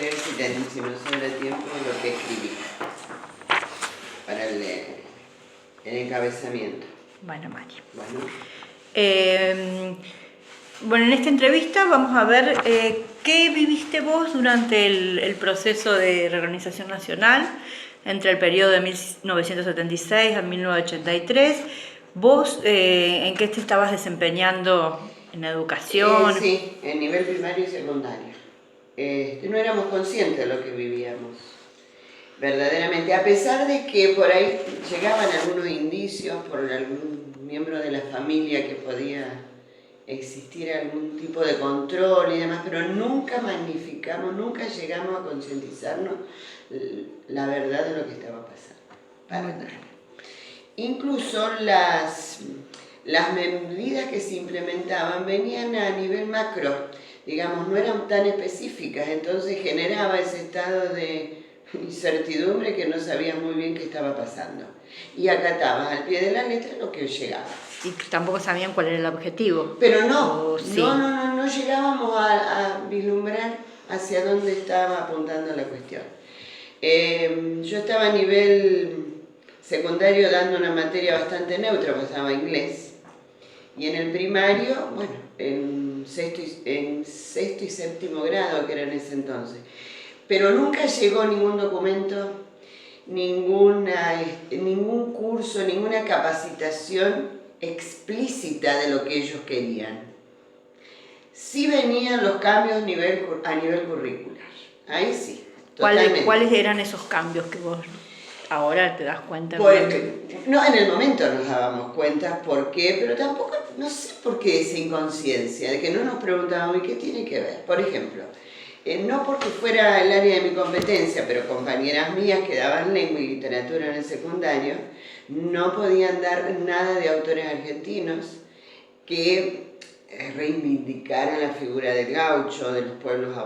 leer si me sobra tiempo lo que escribí para el encabezamiento. Bueno, Mari. Bueno. Bueno, en esta entrevista vamos a ver qué viviste vos durante el proceso de reorganización nacional entre el periodo de 1976 a 1983. ¿Vos en qué te estabas desempeñando en educación? Sí, en nivel primario y secundario. No éramos conscientes de lo que vivíamos, verdaderamente, a pesar de que por ahí llegaban algunos indicios por algún miembro de la familia que podía existir algún tipo de control y demás, pero nunca magnificamos, nunca llegamos a concientizarnos la verdad de lo que estaba pasando, para nada. Incluso las medidas que se implementaban venían a nivel macro, digamos, no eran tan específicas, entonces generaba ese estado de incertidumbre que no sabías muy bien qué estaba pasando. Y acatabas al pie de la letra lo que llegaba. Y tampoco sabían cuál era el objetivo. Pero no, sí. no llegábamos a vislumbrar hacia dónde estaba apuntando la cuestión. Yo estaba a nivel secundario dando una materia bastante neutra, pues estaba inglés. Y en el primario, bueno, en sexto y séptimo grado, que era en ese entonces. Pero nunca llegó ningún documento, ningún curso, ninguna capacitación explícita de lo que ellos querían. Sí venían los cambios a nivel curricular, ahí sí, totalmente. ¿Cuáles eran esos cambios que vos ahora te das cuenta? No, en el momento nos dábamos cuenta por qué, pero tampoco, no sé por qué esa inconsciencia, de que no nos preguntábamos, ¿y qué tiene que ver? Por ejemplo, no porque fuera el área de mi competencia, pero compañeras mías que daban lengua y literatura en el secundario, no podían dar nada de autores argentinos que reivindicaran la figura del gaucho, de los pueblos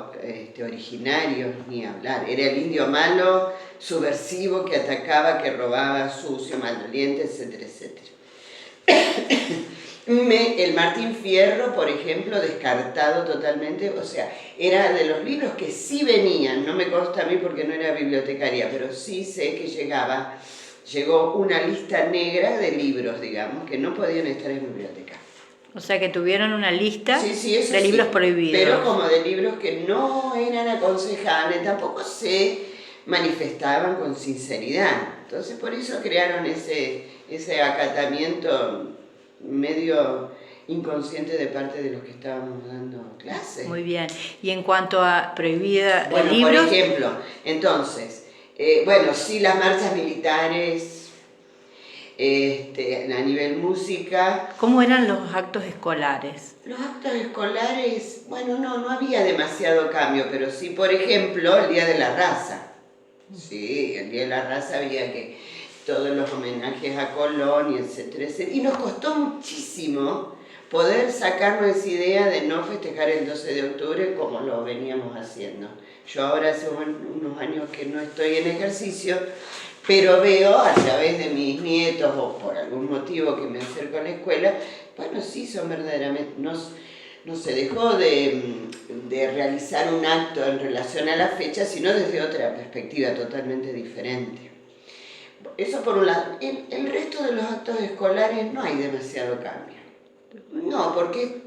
originarios, ni hablar. Era el indio malo, subversivo, que atacaba, que robaba, sucio, maldoliente, etcétera, etcétera. El Martín Fierro, por ejemplo, descartado totalmente, o sea, era de los libros que sí venían, no me consta a mí porque no era bibliotecaria, pero sí sé que llegó una lista negra de libros, digamos, que no podían estar en biblioteca. O sea que tuvieron una lista de libros prohibidos. Pero como de libros que no eran aconsejables, tampoco se manifestaban con sinceridad. Entonces por eso crearon ese acatamiento medio inconsciente de parte de los que estábamos dando clases. Muy bien. Y en cuanto a prohibida bueno, libros... por ejemplo, entonces, sí, las marchas militares... a nivel música. ¿Cómo eran los actos escolares? Los actos escolares, bueno, no había demasiado cambio, pero sí, por ejemplo, el Día de la Raza. Sí, el Día de la Raza había que todos los homenajes a Colón y etcétera, etcétera. Y nos costó muchísimo poder sacarnos esa idea de no festejar el 12 de octubre como lo veníamos haciendo. Yo ahora hace unos años que no estoy en ejercicio, pero veo a través de mis nietos o por algún motivo que me acerco a la escuela, bueno, sí son verdaderamente, no se dejó de realizar un acto en relación a la fecha, sino desde otra perspectiva totalmente diferente. Eso por un lado. El resto de los actos escolares no hay demasiado cambio. No, porque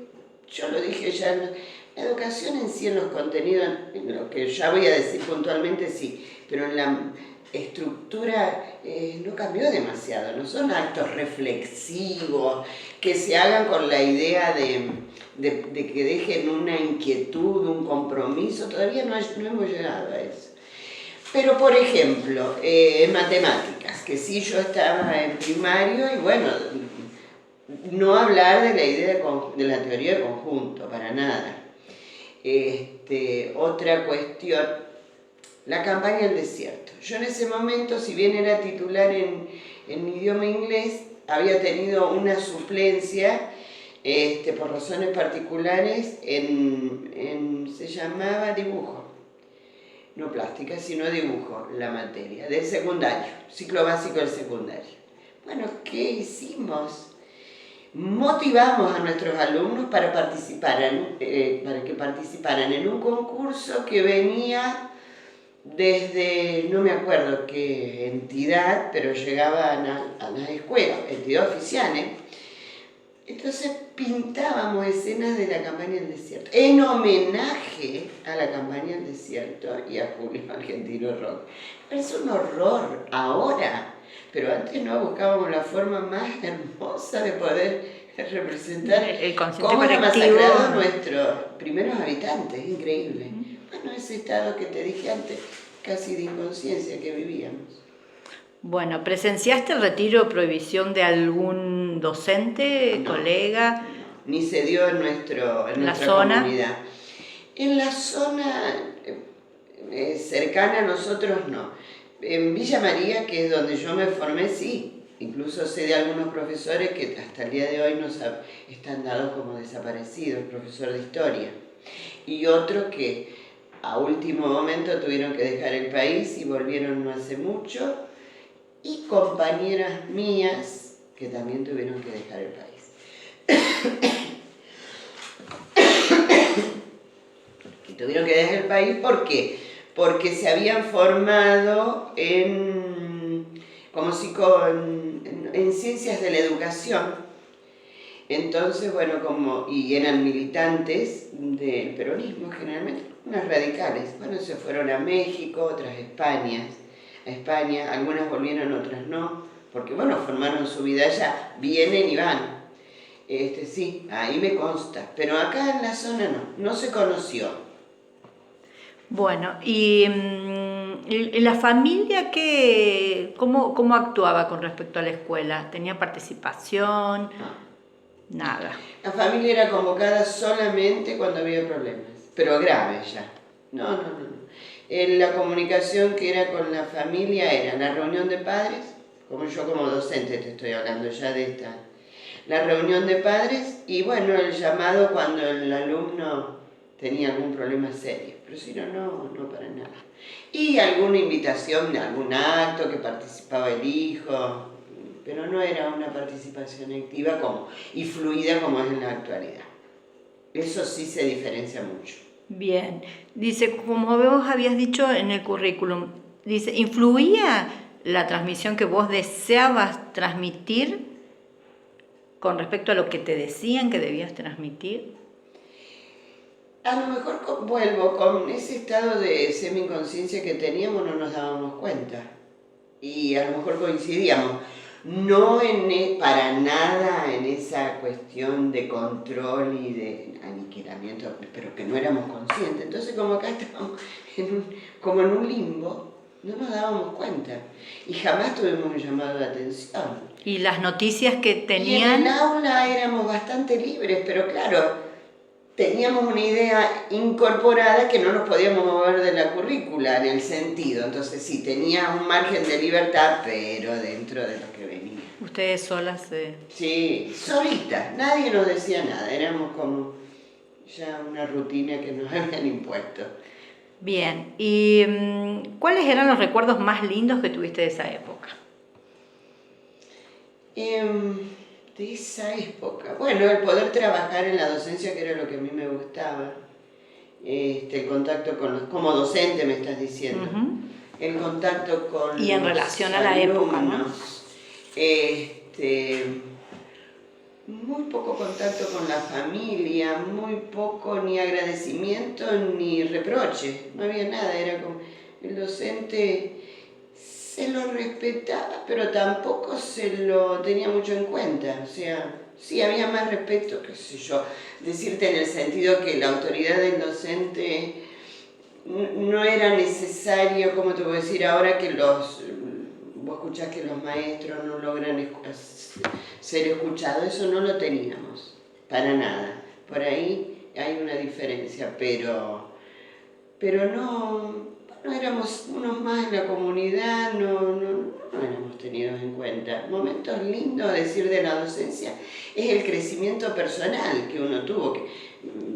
yo lo dije ya, la educación en sí, en los contenidos, en lo que ya voy a decir puntualmente sí, pero en la estructura no cambió demasiado, no son actos reflexivos que se hagan con la idea de que dejen una inquietud, un compromiso, todavía no hemos llegado a eso. Pero por ejemplo, en matemáticas, que sí yo estaba en primario y bueno, no hablar de la idea de la teoría de conjunto, para nada. Otra cuestión, la campaña del desierto. Yo en ese momento, si bien era titular en idioma inglés, había tenido una suplencia por razones particulares se llamaba dibujo. No plástica, sino dibujo, la materia, del secundario, ciclo básico del secundario. Bueno, ¿qué hicimos? Motivamos a nuestros alumnos para que participaran en un concurso que venía desde, no me acuerdo qué entidad, pero llegaban a las escuelas, entidades oficiales. Entonces pintábamos escenas de la campaña del desierto, en homenaje a la campaña del desierto y a Julio Argentino Rock. Es un horror ahora, pero antes no buscábamos la forma más hermosa de poder representar el cómo era colectivo. masacrado nuestros primeros habitantes, increíble. Bueno, ese estado que te dije antes, casi de inconsciencia que vivíamos. Bueno, ¿presenciaste el retiro o prohibición de algún docente, No, colega? no, ni se dio en nuestra zona? comunidad. En la zona cercana a nosotros no. En Villa María, que es donde yo me formé, sí. Incluso sé de algunos profesores que hasta el día de hoy están dados como desaparecidos, profesor de historia. Y otros que a último momento tuvieron que dejar el país y volvieron no hace mucho. Y compañeras mías que también tuvieron que dejar el país. Y tuvieron que dejar el país, ¿por qué? Porque se habían formado en ciencias de la educación. Entonces, bueno, y eran militantes del peronismo generalmente, unas radicales. Bueno, se fueron a México, otras a España, algunas volvieron, otras no, porque bueno, formaron su vida allá, vienen y van. Sí, ahí me consta, pero acá en la zona no se conoció. Bueno, y la familia, ¿cómo actuaba con respecto a la escuela? ¿Tenía participación? No. Nada. La familia era convocada solamente cuando había problemas, pero graves ya. No. La comunicación que era con la familia era la reunión de padres, como docente te estoy hablando ya de esta. La reunión de padres y bueno, el llamado cuando el alumno tenía algún problema serio, pero si no para nada. Y alguna invitación de algún acto que participaba el hijo, pero no era una participación activa y fluida como es en la actualidad. Eso sí se diferencia mucho. Bien, dice, como vos habías dicho en el currículum, dice, ¿influía la transmisión que vos deseabas transmitir con respecto a lo que te decían que debías transmitir? A lo mejor vuelvo, con ese estado de semi-inconsciencia que teníamos no nos dábamos cuenta. Y a lo mejor coincidíamos. No para nada en esa cuestión de control y de aniquilamiento, pero que no éramos conscientes. Entonces como acá estábamos como en un limbo, no nos dábamos cuenta. Y jamás tuvimos un llamado de atención. Y las noticias que tenían... Y en el aula éramos bastante libres, pero claro, teníamos una idea incorporada que no nos podíamos mover de la currícula en el sentido. Entonces sí, tenía un margen de libertad, pero dentro de lo que venía. Ustedes solas... Sí, solitas, nadie nos decía nada, éramos como ya una rutina que nos habían impuesto. Bien, ¿y cuáles eran los recuerdos más lindos que tuviste de esa época? De esa época, bueno, el poder trabajar en la docencia, que era lo que a mí me gustaba, el contacto como docente me estás diciendo, el contacto con y en relación a la época, ¿no? Muy poco contacto con la familia, muy poco ni agradecimiento ni reproche, no había nada, era como el docente se lo respetaba, pero tampoco se lo tenía mucho en cuenta, o sea, sí había más respeto, qué sé yo, decirte en el sentido que la autoridad del docente no era necesario, como te voy a decir ahora, que vos escuchás que los maestros no logran ser escuchados, eso no lo teníamos, para nada. Por ahí hay una diferencia, pero no éramos unos más en la comunidad, no éramos tenidos en cuenta. Momentos lindos, decir, de la docencia, es el crecimiento personal que uno tuvo, que,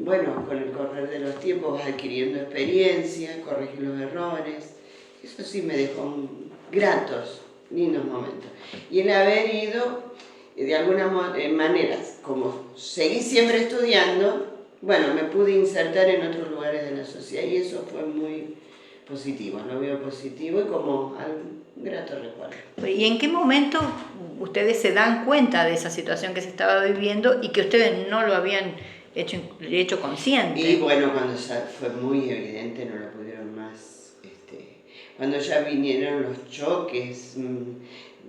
bueno, con el correr de los tiempos vas adquiriendo experiencia, corregir los errores, eso sí me dejó gratos, lindos momentos. Y el haber ido, de alguna manera, como seguí siempre estudiando, bueno, me pude insertar en otros lugares de la sociedad y eso fue muy, positivo, lo veo positivo y como un grato recuerdo. ¿Y en qué momento ustedes se dan cuenta de esa situación que se estaba viviendo y que ustedes no lo habían hecho consciente? Y bueno, cuando ya fue muy evidente, no lo pudieron más. Cuando ya vinieron los choques,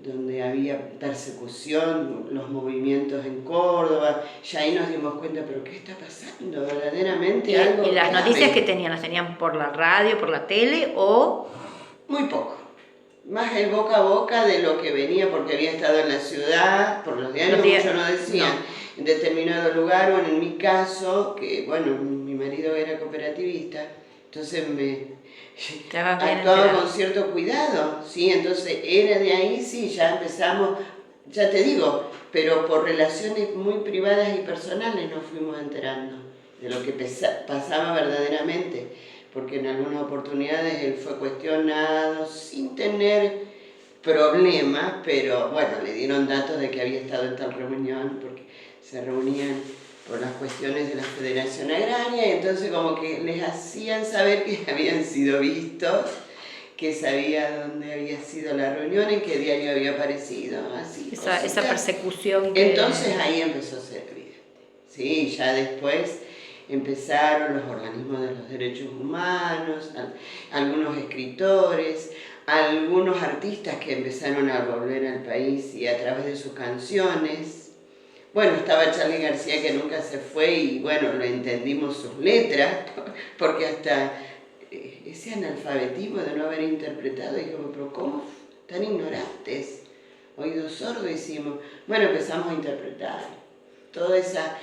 donde había persecución, los movimientos en Córdoba, ya ahí nos dimos cuenta, pero ¿qué está pasando? Verdaderamente algo ¿Y las grave. noticias que tenían, las tenían por la radio, por la tele o...? Muy poco. Más el boca a boca de lo que venía, porque había estado en la ciudad, por los diarios muchos no decían, en determinado lugar, o en mi caso, que bueno, mi marido era cooperativista, entonces actuaba con cierto cuidado, ¿sí? Entonces era de ahí, sí, ya empezamos, ya te digo, pero por relaciones muy privadas y personales nos fuimos enterando de lo que pasaba verdaderamente, porque en algunas oportunidades él fue cuestionado sin tener problemas, pero bueno, le dieron datos de que había estado en tal reunión, porque se reunían por las cuestiones de la Federación Agraria, y entonces como que les hacían saber que habían sido vistos, que sabía dónde había sido la reunión, en qué diario había aparecido, así. Esa persecución que... Entonces ahí empezó a ser evidente. Sí, ya después empezaron los organismos de los derechos humanos, algunos escritores, algunos artistas que empezaron a volver al país y a través de sus canciones. Bueno, estaba Charly García, que nunca se fue, y bueno, lo entendimos sus letras, porque hasta ese analfabetismo de no haber interpretado, dijimos, pero ¿cómo tan ignorantes? Oído sordo hicimos. Bueno, empezamos a interpretar toda esa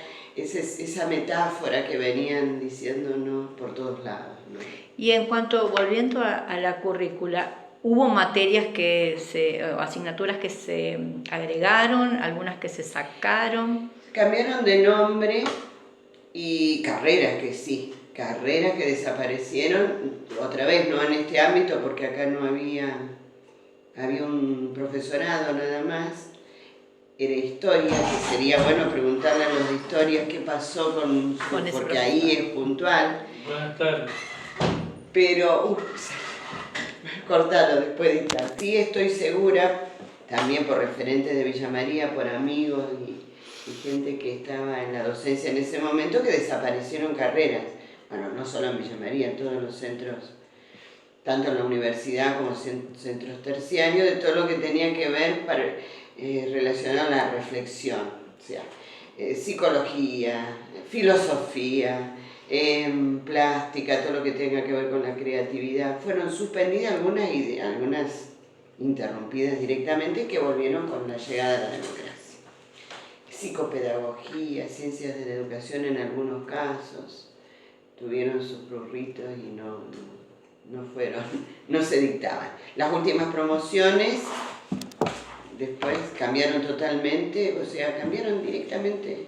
metáfora que venían diciéndonos por todos lados, ¿no? Y en cuanto, volviendo a la currícula, ¿hubo materias o asignaturas que se agregaron, algunas que se sacaron? Cambiaron de nombre y carreras que sí, carreras que desaparecieron, otra vez no en este ámbito porque acá no había un profesorado nada más, era historia, que sería bueno preguntarle a los de historia qué pasó con porque ahí es puntual. Buenas tardes. Pero, cortalo después de editar. Sí estoy segura, también por referentes de Villa María, por amigos y gente que estaba en la docencia en ese momento, que desaparecieron carreras. Bueno, no solo en Villa María, en todos los centros, tanto en la universidad como centros terciarios, de todo lo que tenía que ver relacionado a la reflexión, o sea, psicología, filosofía, plástica, todo lo que tenga que ver con la creatividad. Fueron suspendidas algunas interrumpidas directamente, que volvieron con la llegada de la democracia. Psicopedagogía, ciencias de la educación en algunos casos, tuvieron sus prurritos y no se dictaban. Las últimas promociones después cambiaron totalmente, o sea, cambiaron directamente.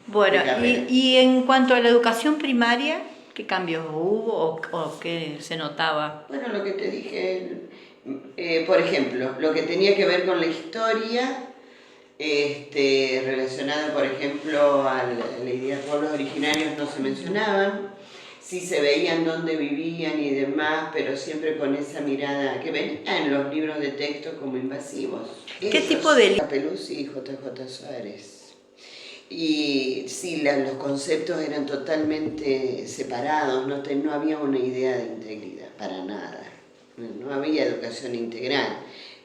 Bueno, y en cuanto a la educación primaria, ¿qué cambios hubo o qué se notaba? Bueno, lo que te dije, por ejemplo, lo que tenía que ver con la historia, relacionado, por ejemplo, a la idea de pueblos originarios no se mencionaban, sí se veían dónde vivían y demás, pero siempre con esa mirada que venía en los libros de texto como invasivos. ¿Qué tipo de libros? Capeluzzi y J.J. Suárez. Y sí, los conceptos eran totalmente separados, no había una idea de integridad, para nada. No había educación integral,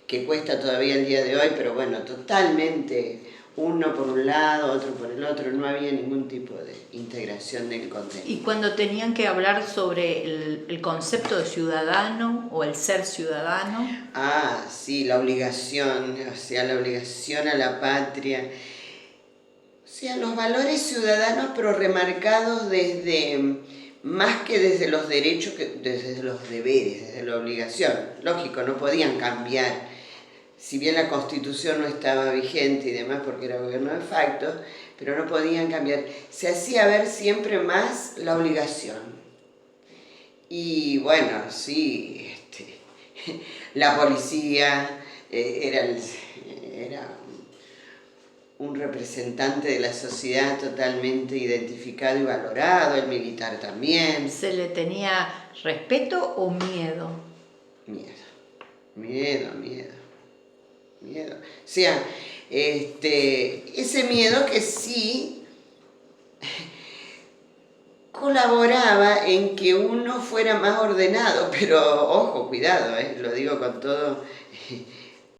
que cuesta todavía el día de hoy, pero bueno, totalmente uno por un lado, otro por el otro, no había ningún tipo de integración del contenido. Y cuando tenían que hablar sobre el concepto de ciudadano o el ser ciudadano. Ah, sí, la obligación, o sea, la obligación a la patria. O sea, los valores ciudadanos, pero remarcados más que desde los derechos, que desde los deberes, desde la obligación. Lógico, no podían cambiar. Si bien la Constitución no estaba vigente y demás porque era gobierno de facto, pero no podían cambiar. Se hacía ver siempre más la obligación. Y bueno, sí, la policía era un representante de la sociedad totalmente identificado y valorado, el militar también. ¿Se le tenía respeto o miedo? Miedo. O sea, ese miedo que sí colaboraba en que uno fuera más ordenado, pero ojo, cuidado, lo digo con todo